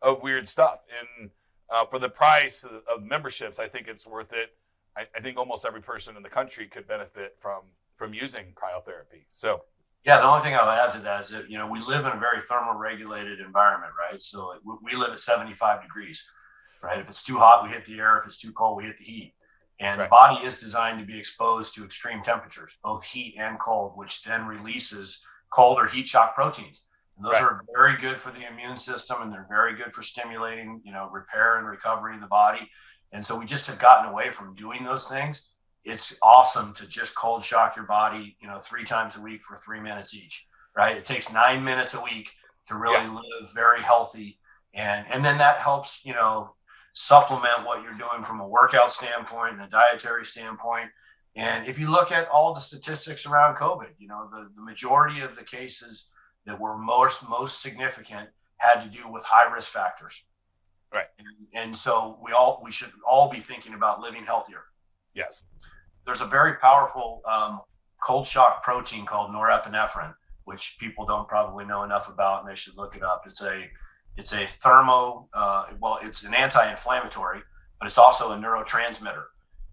of weird stuff. And for the price of memberships, I think it's worth it. I think almost every person in the country could benefit from using cryotherapy. So Yeah, the only thing I'll add to that is that, we live in a very thermoregulated environment, right? So we live at 75 degrees, right? If it's too hot, we hit the air. If it's too cold, we hit the heat. And the right, body is designed to be exposed to extreme temperatures, both heat and cold, which then releases cold or heat shock proteins. And those right, are very good for the immune system, and they're very good for stimulating, repair and recovery in the body. And so we just have gotten away from doing those things. It's awesome to just cold shock your body, 3 times a week for 3 minutes each, right? It takes 9 minutes a week to yeah, really live very healthy. And then that helps, supplement what you're doing from a workout standpoint and a dietary standpoint. And if you look at all the statistics around COVID, the majority of the cases that were most significant had to do with high risk factors. right, And so we should all be thinking about living healthier. yes, There's a very powerful cold shock protein called norepinephrine, which people don't probably know enough about, and they should look it up. It's a it's an anti-inflammatory, but it's also a neurotransmitter.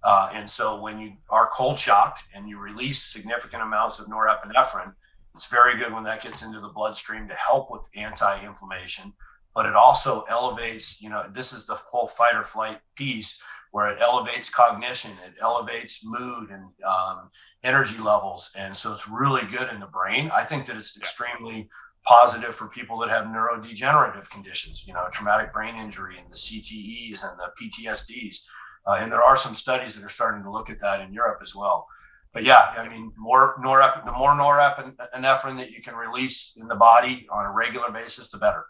And so when you are cold shocked and you release significant amounts of norepinephrine, it's very good when that gets into the bloodstream to help with anti-inflammation. But it also elevates, this is the whole fight or flight piece, where it elevates cognition, it elevates mood and energy levels. And so it's really good in the brain. I think that it's yeah, extremely positive for people that have neurodegenerative conditions, traumatic brain injury and the CTEs and the PTSDs. And there are some studies that are starting to look at that in Europe as well. But yeah, I mean, the more norepinephrine that you can release in the body on a regular basis, the better.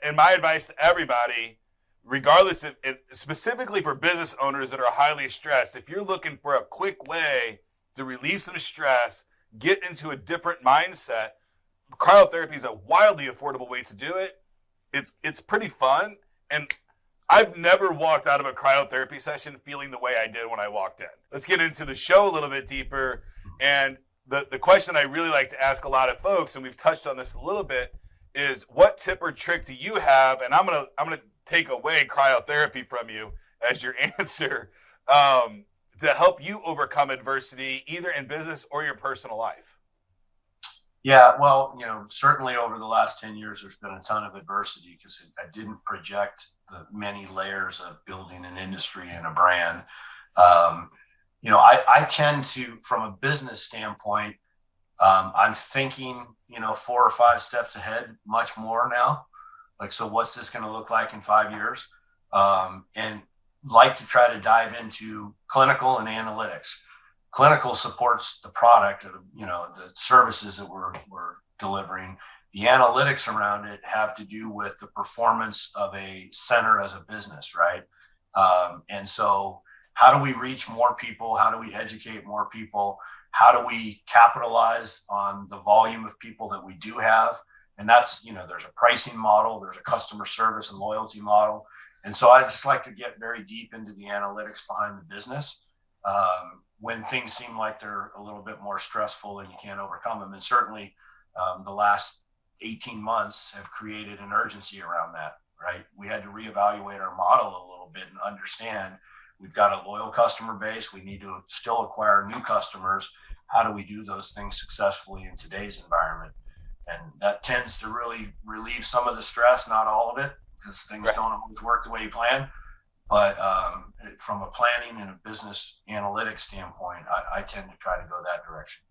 and my advice to everybody, regardless of it, specifically for business owners that are highly stressed, if you're looking for a quick way to relieve some stress, get into a different mindset, cryotherapy is a wildly affordable way to do it. It's pretty fun, and I've never walked out of a cryotherapy session feeling the way I did when I walked in. Let's get into the show a little bit deeper. And the question I really like to ask a lot of folks, and we've touched on this a little bit, is what tip or trick do you have? And I'm gonna take away cryotherapy from you as your answer, to help you overcome adversity, either in business or your personal life. Yeah, well, certainly over the last 10 years, there's been a ton of adversity because I didn't project the many layers of building an industry and a brand. I tend to, from a business standpoint, I'm thinking, 4 or 5 steps ahead, much more now. Like, so what's this going to look like in 5 years? And like to try to dive into clinical and analytics. Clinical supports the product or the services that we're delivering. The analytics around it have to do with the performance of a center as a business, right? And so how do we reach more people? How do we educate more people? How do we capitalize on the volume of people that we do have? And that's, there's a pricing model, there's a customer service and loyalty model. And so I just like to get very deep into the analytics behind the business. When things seem like they're a little bit more stressful and you can't overcome them. And certainly the last 18 months have created an urgency around that, right? We had to reevaluate our model a little bit and understand we've got a loyal customer base. We need to still acquire new customers. How do we do those things successfully in today's environment? And that tends to really relieve some of the stress, not all of it, because things Right. don't always work the way you plan. But from a planning and a business analytics standpoint, I tend to try to go that direction.